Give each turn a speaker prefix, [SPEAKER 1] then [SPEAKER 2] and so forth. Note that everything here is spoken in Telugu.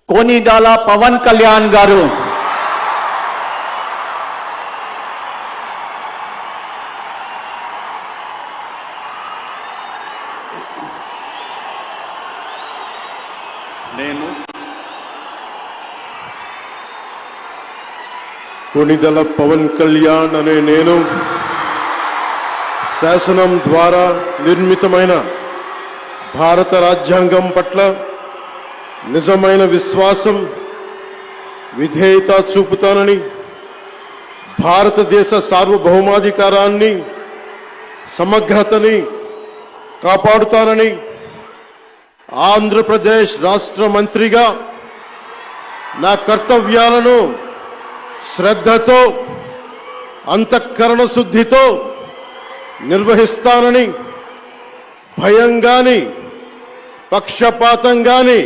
[SPEAKER 1] कोनिदाला पवन कल्याण गारू
[SPEAKER 2] कोनिदల पवन कल्याण अने नेनु శాసనం ద్వారా నిర్మితమైన భారత రాజ్యాంగం పట్ల నిజమైన విశ్వాసం విధేయత చూపుతానని భారతదేశ సార్వభౌమాధికారాన్ని సమగ్రతని కాపాడుతానని ఆంధ్రప్రదేశ్ రాష్ట్ర మంత్రిగా నా కర్తవ్యాలను శ్రద్ధతో అంతఃకరణ శుద్ధితో నిర్వహిస్తానని భయం గాని పక్షపాతం గాని